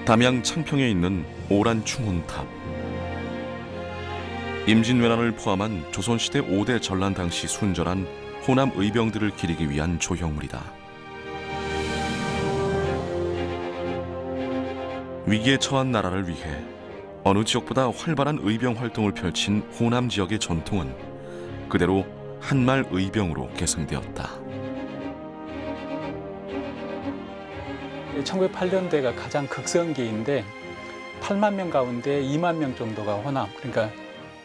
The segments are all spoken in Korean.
담양 창평에 있는 오란충혼탑. 임진왜란을 포함한 조선시대 5대 전란 당시 순절한 호남 의병들을 기리기 위한 조형물이다. 위기에 처한 나라를 위해 어느 지역보다 활발한 의병 활동을 펼친 호남 지역의 전통은 그대로 한말 의병으로 계승되었다. 1908년대가 가장 극성기인데 8만 명 가운데 2만 명 정도가 호남, 그러니까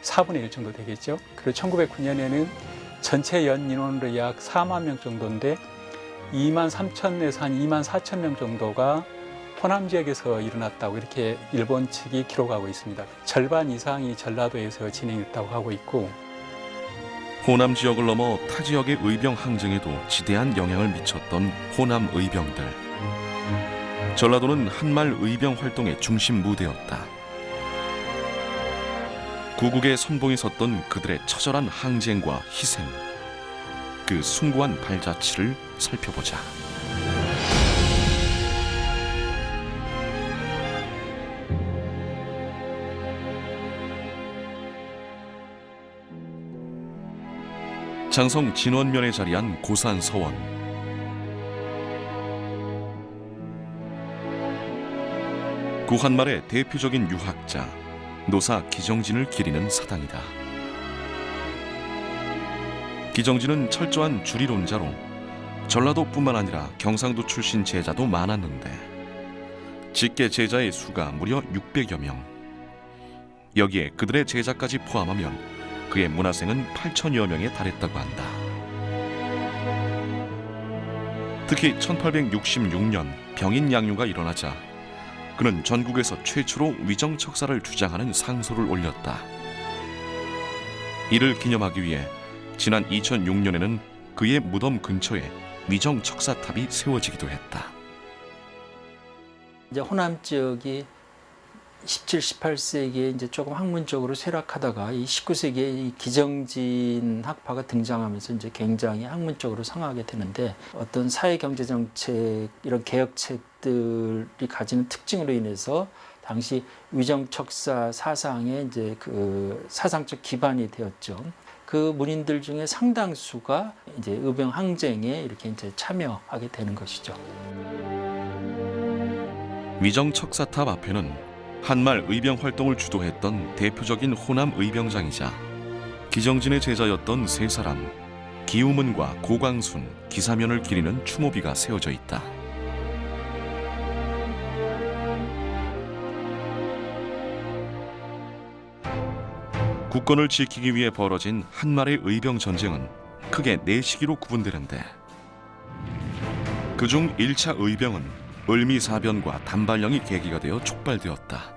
4분의 1 정도 되겠죠. 그리고 1909년에는 전체 연 인원으로 약 4만 명 정도인데 2만 3천에서 한 2만 4천 명 정도가 호남 지역에서 일어났다고 이렇게 일본 측이 기록하고 있습니다. 절반 이상이 전라도에서 진행했다고 하고 있고, 호남 지역을 넘어 타 지역의 의병 항쟁에도 지대한 영향을 미쳤던 호남 의병들. 전라도는 한말 의병 활동의 중심 무대였다. 구국의 선봉에 섰던 그들의 처절한 항쟁과 희생, 그 숭고한 발자취를 살펴보자. 장성 진원면에 자리한 고산서원. 구한말의 대표적인 유학자 노사 기정진을 기리는 사당이다. 기정진은 철저한 주리론자로 전라도뿐만 아니라 경상도 출신 제자도 많았는데 직계 제자의 수가 무려 600여 명. 여기에 그들의 제자까지 포함하면 그의 문화생은 8천여 명에 달했다고 한다. 특히 1866년 병인 양요가 일어나자 그는 전국에서 최초로 위정척사를 주장하는 상소를 올렸다. 이를 기념하기 위해 지난 2006년에는 그의 무덤 근처에 위정척사탑이 세워지기도 했다. 이제 호남 지역이 17, 18세기에 이제 조금 학문적으로 쇠락하다가 이 19세기에 이 기정진 학파가 등장하면서 이제 굉장히 학문적으로 성하게 되는데, 어떤 사회 경제 정책 이런 개혁책들이 가지는 특징으로 인해서 당시 위정척사 사상의 이제 그 사상적 기반이 되었죠. 그 문인들 중에 상당수가 이제 의병 항쟁에 이렇게 이제 참여하게 되는 것이죠. 위정척사탑 앞에는 한말 의병 활동을 주도했던 대표적인 호남 의병장이자 기정진의 제자였던 세 사람 기우문과 고광순, 기사면을 기리는 추모비가 세워져 있다. 국권을 지키기 위해 벌어진 한말의 의병 전쟁은 크게 4시기로 구분되는데, 그중 1차 의병은 을미사변과 단발령이 계기가 되어 촉발되었다.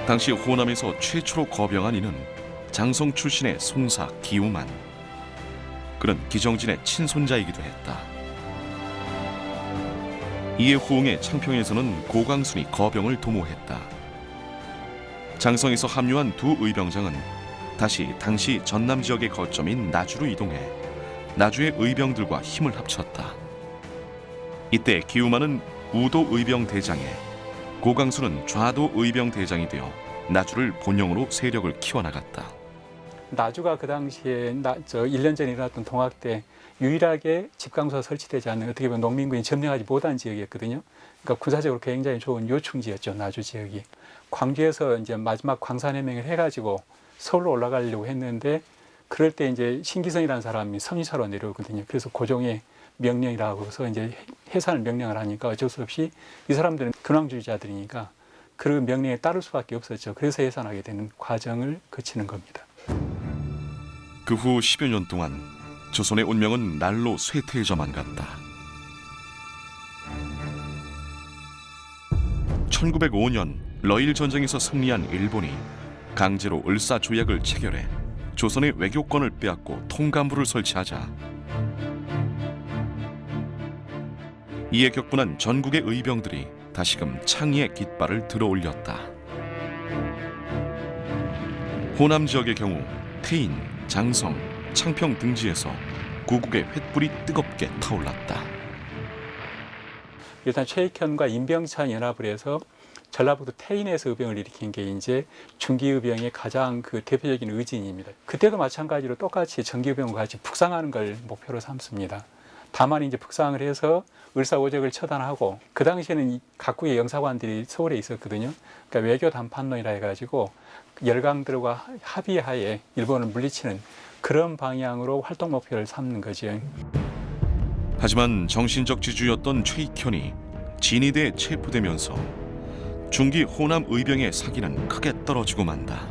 당시 호남에서 최초로 거병한 이는 장성 출신의 송사 기우만. 그는 기정진의 친손자이기도 했다. 이에 호응해 창평에서는 고광순이 거병을 도모했다. 장성에서 합류한 두 의병장은 다시 당시 전남 지역의 거점인 나주로 이동해 나주의 의병들과 힘을 합쳤다. 이때 기우만은 우도 의병 대장에, 고광수는 좌도 의병 대장이 되어 나주를 본영으로 세력을 키워나갔다. 나주가 그 당시에 1년 전에 일어났던 동학 때 유일하게 집강소가 설치되지 않는, 어떻게 보면 농민군이 점령하지 못한 지역이었거든요. 그러니까 군사적으로 굉장히 좋은 요충지였죠, 나주 지역이. 광주에서 이제 마지막 광산해명을 해가지고 서울로 올라가려고 했는데, 그럴 때 이제 신기성이라는 사람이 성리사로 내려오거든요. 그래서 고종의 명령이라고 해서 이제 해산을 명령을 하니까 어쩔 수 없이 이 사람들은 근왕주의자들이니까 그 명령에 따를 수밖에 없었죠. 그래서 해산하게 되는 과정을 거치는 겁니다. 그 후 10여 년 동안 조선의 운명은 날로 쇠퇴해져만 갔다. 1905년 러일 전쟁에서 승리한 일본이 강제로 을사조약을 체결해 조선의 외교권을 빼앗고 통감부를 설치하자 이에 격분한 전국의 의병들이 다시금 창의의 깃발을 들어올렸다. 호남 지역의 경우 태인, 장성, 창평 등지에서 구국의 횃불이 뜨겁게 타올랐다. 일단 최익현과 임병찬 연합을 해서 전라북도 태인에서 의병을 일으킨 게 이제 중기의병의 가장 그 대표적인 의진입니다. 그때도 마찬가지로 똑같이 정기의병과 같이 북상하는 걸 목표로 삼습니다. 다만 이제 북상을 해서 을사오적을 처단하고, 그 당시에는 각국의 영사관들이 서울에 있었거든요. 그러니까 외교 담판론이라 해가지고 열강들과 합의하에 일본을 물리치는 그런 방향으로 활동 목표를 삼는 거죠. 하지만 정신적 지주였던 최익현이 진위대에 체포되면서 중기 호남 의병의 사기는 크게 떨어지고 만다.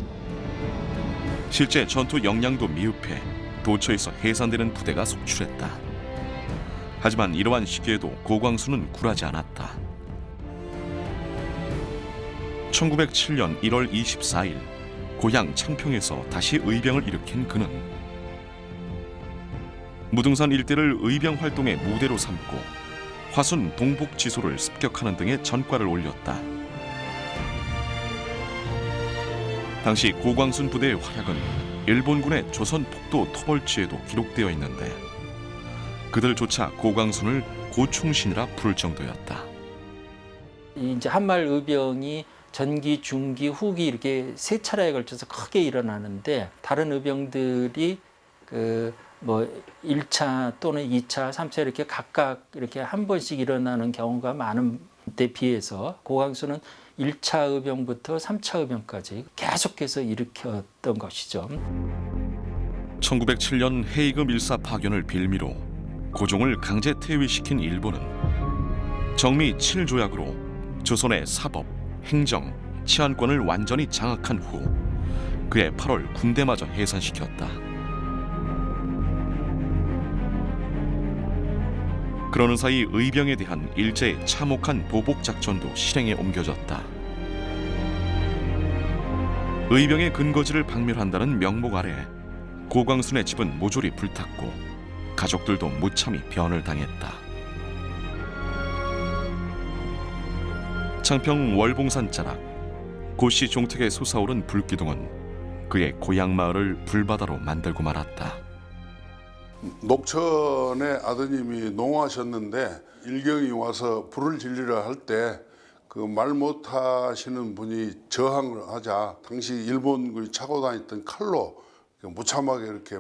실제 전투 역량도 미흡해 도처에서 해산되는 부대가 속출했다. 하지만 이러한 시기에도 고광수는 굴하지 않았다. 1907년 1월 24일 고향 창평에서 다시 의병을 일으킨 그는 무등산 일대를 의병 활동의 무대로 삼고 화순 동북지소를 습격하는 등의 전과를 올렸다. 당시 고광순 부대의 활약은 일본군의 조선 폭도 토벌지에도 기록되어 있는데 그들조차 고광순을 고충신이라 부를 정도였다. 이제 한말 의병이 전기, 중기, 후기 이렇게 세 차례에 걸쳐서 크게 일어나는데 다른 의병들이 그 뭐 1차 또는 2차, 3차 이렇게 각각 이렇게 한 번씩 일어나는 경우가 많은 데 비해서 고광수는 1차 의병부터 3차 의병까지 계속해서 일으켰던 것이죠. 1907년 헤이그 밀사 파견을 빌미로 고종을 강제 퇴위시킨 일본은 정미 7조약으로 조선의 사법, 행정, 치안권을 완전히 장악한 후 그해 8월 군대마저 해산시켰다. 그러는 사이 의병에 대한 일제의 참혹한 보복 작전도 실행에 옮겨졌다. 의병의 근거지를 박멸한다는 명목 아래 고광순의 집은 모조리 불탔고 가족들도 무참히 변을 당했다. 창평 월봉산 자락 고씨 종택에 솟아오른 불기둥은 그의 고향 마을을 불바다로 만들고 말았다. 녹천의 아드님이 농하셨는데 일경이 와서 불을 질리려 할 때 그 말 못하시는 분이 저항을 하자 당시 일본군이 차고 다녔던 칼로 무참하게 이렇게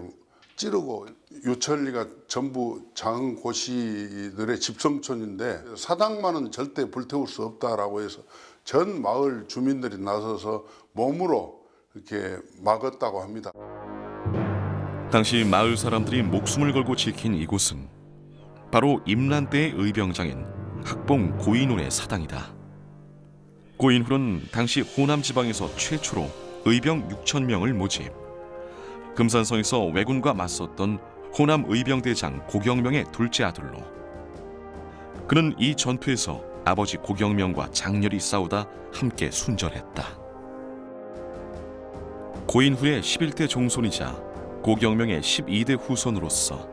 찌르고, 유천리가 전부 장흥 고씨들의 집성촌인데 사당만은 절대 불태울 수 없다라고 해서 전 마을 주민들이 나서서 몸으로 이렇게 막았다고 합니다. 당시 마을 사람들이 목숨을 걸고 지킨 이곳은 바로 임란 때의 의병장인 학봉 고인훈의 사당이다. 고인훈은 당시 호남 지방에서 최초로 의병 6,000명을 모집, 금산성에서 왜군과 맞섰던 호남 의병대장 고경명의 둘째 아들로, 그는 이 전투에서 아버지 고경명과 장렬히 싸우다 함께 순절했다. 고인훈의 11대 종손이자 고경명의 12대 후손으로서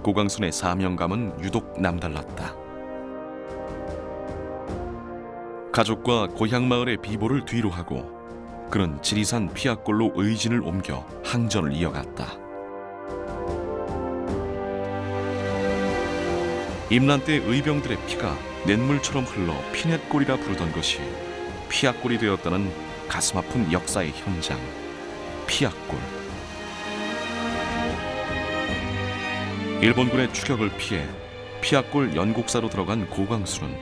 고광순의 사명감은 유독 남달랐다. 가족과 고향 마을의 비보를 뒤로하고 그는 지리산 피악골로 의진을 옮겨 항전을 이어갔다. 임란 때 의병들의 피가 냇물처럼 흘러 피냇골이라 부르던 것이 피악골이 되었다는 가슴 아픈 역사의 현장, 피악골. 일본군의 추격을 피해 피악골 연곡사로 들어간 고광수는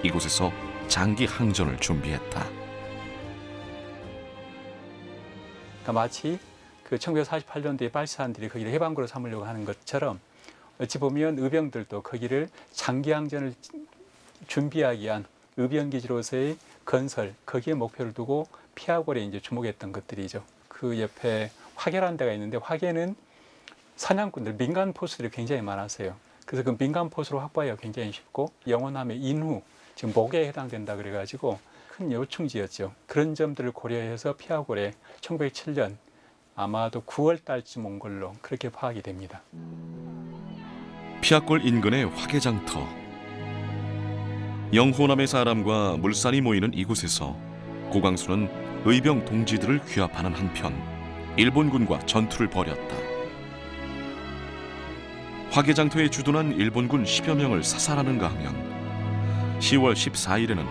이곳에서 장기 항전을 준비했다. 그러니까 마치 그 1948년도에 발사한들이 거기를 해방구로 삼으려고 하는 것처럼 어찌 보면 의병들도 거기를 장기 항전을 준비하기 위한 의병기지로서의 건설, 거기에 목표를 두고 피악골에 이제 주목했던 것들이죠. 그 옆에 화계라는 데가 있는데 화계는 사냥꾼들, 민간 포수들이 굉장히 많았어요. 그래서 그 민간 포수로 확보하기가 굉장히 쉽고, 영원하면 인후, 지금 목에 해당된다 그래가지고 큰 요충지였죠. 그런 점들을 고려해서 피악골에 1907년 아마도 9월 달쯤 온 걸로 그렇게 파악이 됩니다. 피악골 인근의 화계장터. 영호남의 사람과 물산이 모이는 이곳에서 고광수는 의병 동지들을 규합하는 한편 일본군과 전투를 벌였다. 화계장터에 주둔한 일본군 10여 명을 사살하는가 하면 10월 14일에는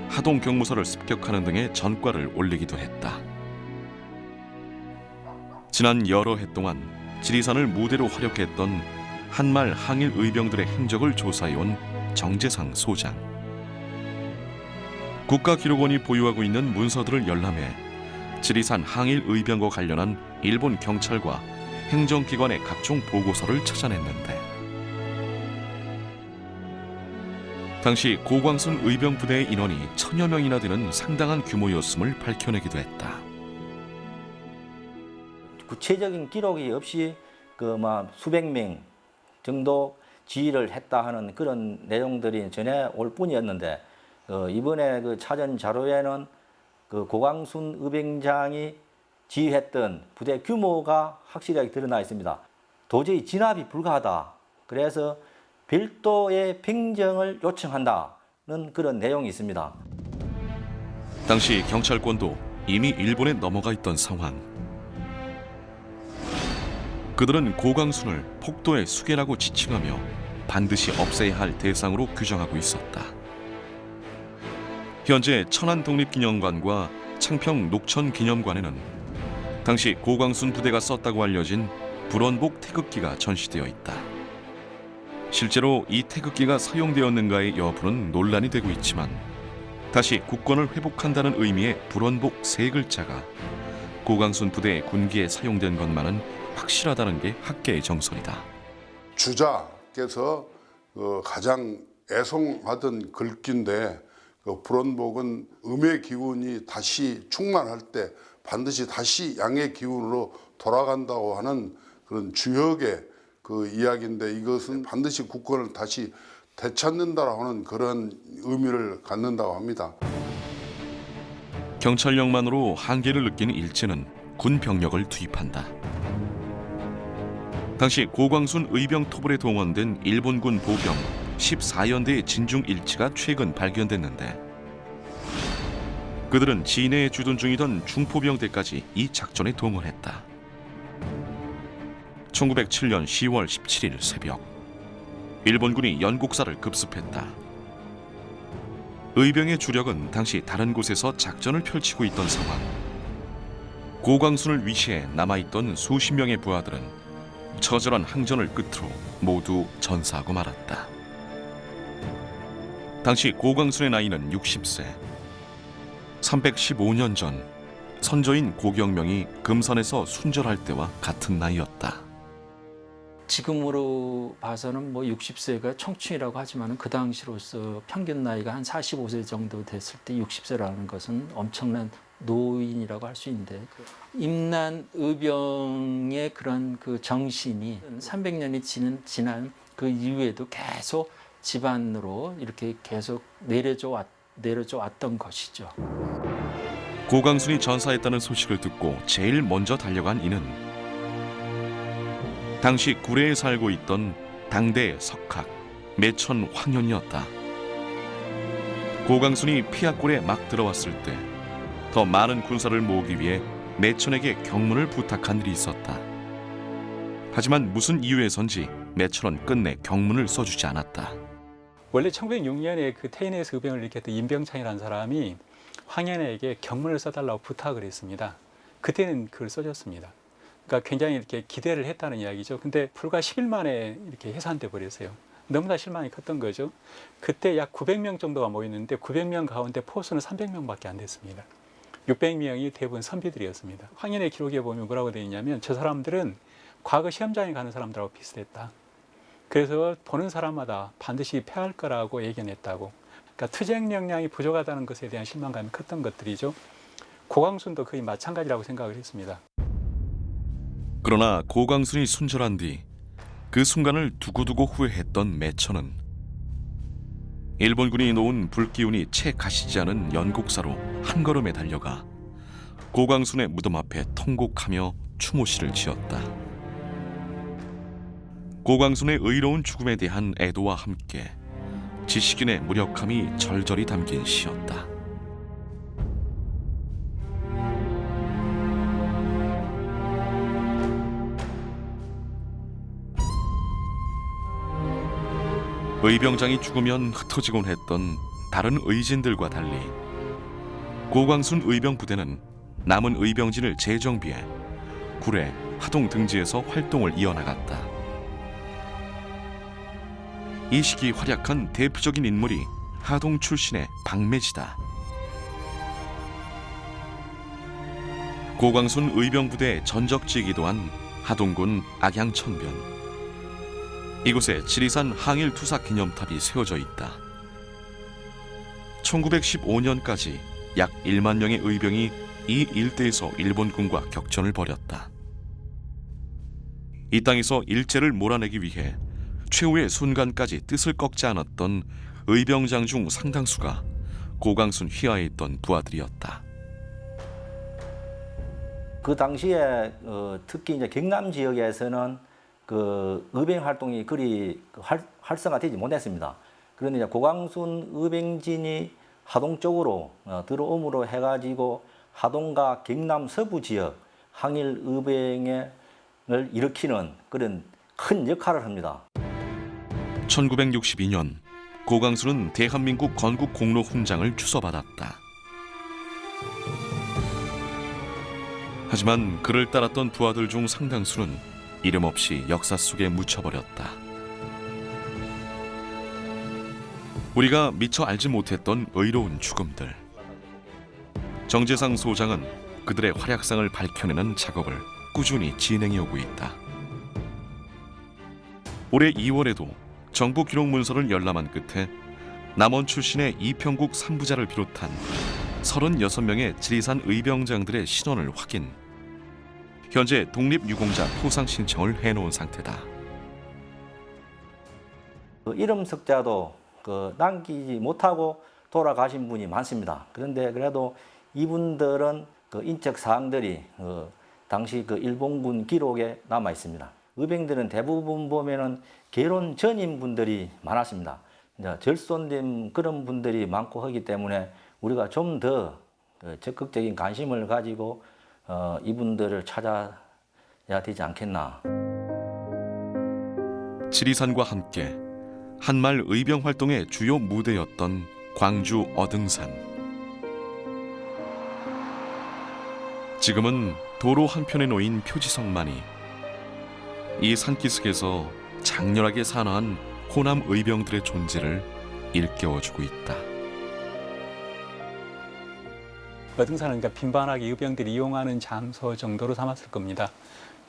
하동 경무서를 습격하는 등의 전과를 올리기도 했다. 지난 여러 해 동안 지리산을 무대로 활약했던 한말 항일 의병들의 행적을 조사해온 정재상 소장. 국가기록원이 보유하고 있는 문서들을 열람해 지리산 항일 의병과 관련한 일본 경찰과 행정기관의 각종 보고서를 찾아냈는데, 당시 고광순 의병 부대의 인원이 1000여 명이나 되는 상당한 규모였음을 밝혀내기도 했다. 구체적인 기록이 없이 수백 명 정도 지휘를 했다 하는 그런 내용들이 전해 올 뿐이었는데, 이번에 찾은 자료에는 고광순 의병장이 지휘했던 부대 규모가 확실하게 드러나 있습니다. 도저히 진압이 불가하다. 그래서 별도의 평정을 요청한다는 그런 내용이 있습니다. 당시 경찰권도 이미 일본에 넘어가 있던 상황. 그들은 고광순을 폭도의 수괴라고 지칭하며 반드시 없애야 할 대상으로 규정하고 있었다. 현재 천안독립기념관과 창평 녹천기념관에는 당시 고광순 부대가 썼다고 알려진 불원복 태극기가 전시되어 있다. 실제로 이 태극기가 사용되었는가의 여부는 논란이 되고 있지만, 다시 국권을 회복한다는 의미의 불원복 세 글자가 고광순 부대의 군기에 사용된 것만은 확실하다는 게 학계의 정설이다. 주자께서 가장 애송하던 글귀인데, 불원복은 음의 기운이 다시 충만할 때 반드시 다시 양의 기운으로 돌아간다고 하는 그런 주역의 이야기인데, 이것은 반드시 국권을 다시 되찾는다라고 하는 그런 의미를 갖는다고 합니다. 경찰력만으로 한계를 느끼는 일제는 군 병력을 투입한다. 당시 고광순 의병 토벌에 동원된 일본군 보병 14연대의 진중 일치가 최근 발견됐는데, 그들은 진해에 주둔 중이던 중포병대까지 이 작전에 동원했다. 1907년 10월 17일 새벽, 일본군이 연곡사를 급습했다. 의병의 주력은 당시 다른 곳에서 작전을 펼치고 있던 상황. 고광순을 위시해 남아있던 수십 명의 부하들은 처절한 항전을 끝으로 모두 전사하고 말았다. 당시 고광순의 나이는 60세. 315년 전 선조인 고경명이 금산에서 순절할 때와 같은 나이였다. 지금으로 봐서는 60세가 청춘이라고 하지만 그 당시로서 평균 나이가 한 45세 정도 됐을 때 60세라는 것은 엄청난 노인이라고 할 수 있는데, 임난 의병의 그런 정신이 300년이 지난 그 이후에도 계속 집안으로 이렇게 계속 내려져 왔던 것이죠. 고광순이 전사했다는 소식을 듣고 제일 먼저 달려간 이는 당시 구례에 살고 있던 당대 석학 매천 황현이었다. 고광순이 피하골에 막 들어왔을 때 더 많은 군사를 모으기 위해 매천에게 경문을 부탁한 일이 있었다. 하지만 무슨 이유에선지 매천은 끝내 경문을 써주지 않았다. 원래 1906년에 태인에서 의병을 일으켰던 임병창이라는 사람이 황현에게 경문을 써달라고 부탁을 했습니다. 그때는 그걸 써줬습니다. 그러니까 굉장히 이렇게 기대를 했다는 이야기죠. 근데 불과 10일 만에 이렇게 해산돼 버렸어요. 너무나 실망이 컸던 거죠. 그때 약 900명 정도가 모였는데 900명 가운데 포수는 300명밖에 안 됐습니다. 600명이 대부분 선비들이었습니다. 황현의 기록에 보면 뭐라고 되어 있냐면, 저 사람들은 과거 시험장에 가는 사람들하고 비슷했다. 그래서 보는 사람마다 반드시 패할 거라고 예견했다고. 그러니까 투쟁 역량이 부족하다는 것에 대한 실망감이 컸던 것들이죠. 고광순도 거의 마찬가지라고 생각을 했습니다. 그러나 고광순이 순절한 뒤 그 순간을 두고두고 후회했던 매천은 일본군이 놓은 불기운이 채 가시지 않은 연곡사로 한 걸음에 달려가 고광순의 무덤 앞에 통곡하며 추모시를 지었다. 고광순의 의로운 죽음에 대한 애도와 함께 지식인의 무력함이 절절히 담긴 시였다. 의병장이 죽으면 흩어지곤 했던 다른 의진들과 달리 고광순 의병 부대는 남은 의병진을 재정비해 구례, 하동 등지에서 활동을 이어나갔다. 이 시기 활약한 대표적인 인물이 하동 출신의 박매지다. 고광순 의병 부대의 전적지이기도 한 하동군 악양천변. 이곳에 지리산 항일 투사 기념탑이 세워져 있다. 1915년까지 약 1만 명의 의병이 이 일대에서 일본군과 격전을 벌였다. 이 땅에서 일제를 몰아내기 위해 최후의 순간까지 뜻을 꺾지 않았던 의병장 중 상당수가 고광순 휘하에 있던 부하들이었다. 그 당시에 특히 이제 경남 지역에서는 그 의병 활동이 그리 활성화되지 못했습니다. 그런데 이제 고광순 의병진이 하동 쪽으로 들어옴으로 해가지고 하동과 경남 서부 지역 항일 의병을 일으키는 그런 큰 역할을 합니다. 1962년 고광순은 대한민국 건국 공로 훈장을 주서받았다. 하지만 그를 따랐던 부하들 중 상당수는 이름 없이 역사 속에 묻혀버렸다. 우리가 미처 알지 못했던 의로운 죽음들. 정재상 소장은 그들의 활약상을 밝혀내는 작업을 꾸준히 진행해 오고 있다. 올해 2월에도 정부 기록 문서를 열람한 끝에 남원 출신의 이평국 3부자를 비롯한 36명의 지리산 의병장들의 신원을 확인. 현재 독립유공자 포상 신청을 해놓은 상태다. 그 이름 석자도 남기지 못하고 돌아가신 분이 많습니다. 그런데 그래도 이분들은 그 인적 사항들이 당시 그 일본군 기록에 남아 있습니다. 의병들은 대부분 보면은 결혼 전인 분들이 많았습니다. 이제 절손된 그런 분들이 많고 하기 때문에 우리가 좀 더 적극적인 관심을 가지고 이분들을 찾아야 되지 않겠나. 지리산과 함께 한말 의병 활동의 주요 무대였던 광주 어등산. 지금은 도로 한편에 놓인 표지석만이 이 산기슭에서 장렬하게 산화한 호남 의병들의 존재를 일깨워주고 있다. 어등산은 그러니까 빈번하게 의병들이 이용하는 장소 정도로 삼았을 겁니다.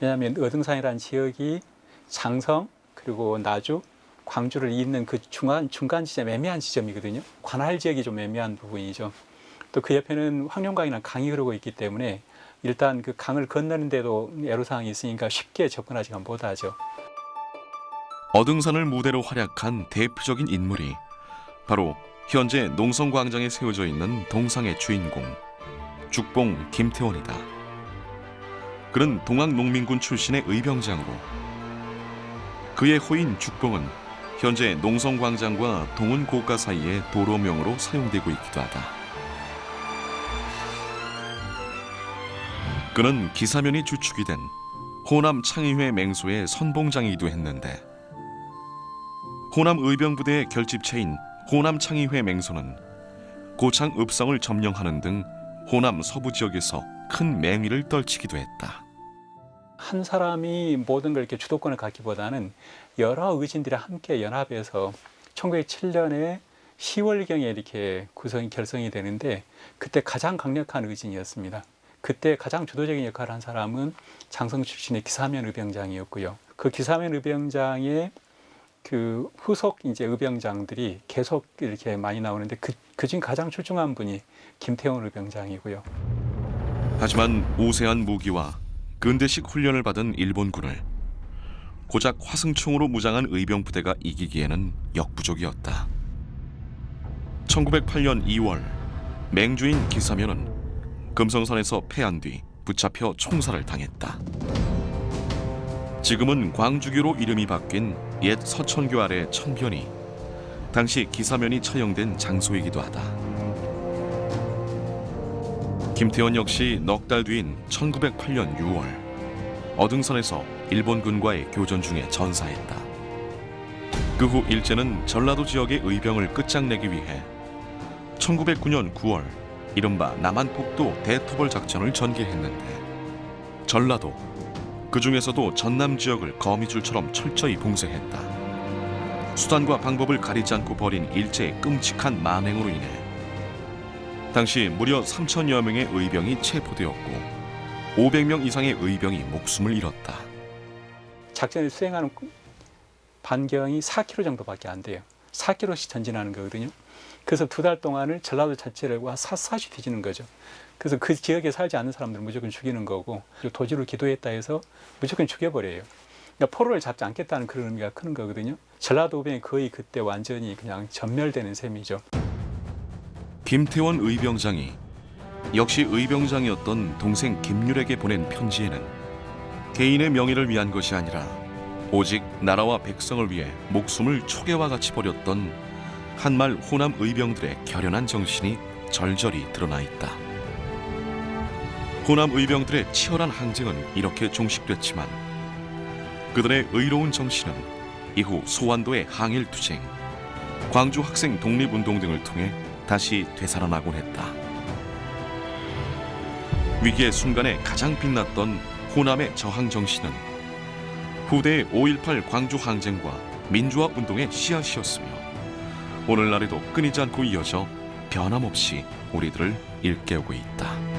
왜냐하면 어등산이라는 지역이 장성 그리고 나주, 광주를 잇는 그 중간 지점 애매한 지점이거든요. 관할 지역이 좀 애매한 부분이죠. 또 그 옆에는 황룡강이나 강이 흐르고 있기 때문에 일단 그 강을 건너는데도 애로사항이 있으니까 쉽게 접근하지가 못하죠. 어등산을 무대로 활약한 대표적인 인물이 바로 현재 농성광장에 세워져 있는 동상의 주인공 죽봉 김태원이다. 그는 동학농민군 출신의 의병장으로 그의 호인 죽봉은 현재 농성광장과 동은고가 사이의 도로명으로 사용되고 있기도 하다. 그는 기사면이 주축이 된 호남 창의회 맹소의 선봉장이기도 했는데 호남 의병부대의 결집체인 호남 창의회 맹소는 고창 읍성을 점령하는 등 호남 서부 지역에서 큰 맹위를 떨치기도 했다. 한 사람이 모든 걸 이렇게 주도권을 갖기보다는 여러 의진들이 함께 연합해서 1907년에 10월경에 이렇게 결성이 되는데 그때 가장 강력한 의진이었습니다. 그때 가장 주도적인 역할을 한 사람은 장성 출신의 기사면 의병장이었고요. 그 기사면 의병장의 그 후속 이제 의병장들이 계속 이렇게 많이 나오는데 그중 가장 출중한 분이 김태원 의병장이고요. 하지만 우세한 무기와 근대식 훈련을 받은 일본군을 고작 화승총으로 무장한 의병 부대가 이기기에는 역부족이었다. 1908년 2월 맹주인 기사면은 금성산에서 패한 뒤 붙잡혀 총살을 당했다. 지금은 광주교로 이름이 바뀐 옛 서천교 아래 천변이 당시 기사면이 처형된 장소이기도 하다. 김태원 역시 넉 달 뒤인 1908년 6월 어등산에서 일본군과의 교전 중에 전사했다. 그 후 일제는 전라도 지역의 의병을 끝장내기 위해 1909년 9월 이른바 남한폭도 대토벌 작전을 전개했는데 전라도, 그 중에서도 전남 지역을 거미줄처럼 철저히 봉쇄했다. 수단과 방법을 가리지 않고 벌인 일제의 끔찍한 만행으로 인해 당시 무려 3천여 명의 의병이 체포되었고 500명 이상의 의병이 목숨을 잃었다. 작전을 수행하는 반경이 4km 정도밖에 안 돼요. 4km씩 전진하는 거거든요. 그래서 2달 동안을 전라도 자체를 샅샅이 뒤지는 거죠. 그래서 그 지역에 살지 않는 사람들은 무조건 죽이는 거고, 도주를 기도했다 해서 무조건 죽여버려요. 그러니까 포로를 잡지 않겠다는 그런 의미가 큰 거거든요. 전라도 의병이 거의 그때 완전히 그냥 전멸되는 셈이죠. 김태원 의병장이 역시 의병장이었던 동생 김율에게 보낸 편지에는 개인의 명예를 위한 것이 아니라 오직 나라와 백성을 위해 목숨을 초계와 같이 버렸던 한말 호남 의병들의 결연한 정신이 절절히 드러나 있다. 호남 의병들의 치열한 항쟁은 이렇게 종식됐지만 그들의 의로운 정신은 이후 소환도의 항일투쟁, 광주 학생 독립운동 등을 통해 다시 되살아나곤 했다. 위기의 순간에 가장 빛났던 호남의 저항 정신은 후대의 5.18 광주 항쟁과 민주화 운동의 씨앗이었으며 오늘날에도 끊이지 않고 이어져 변함없이 우리들을 일깨우고 있다.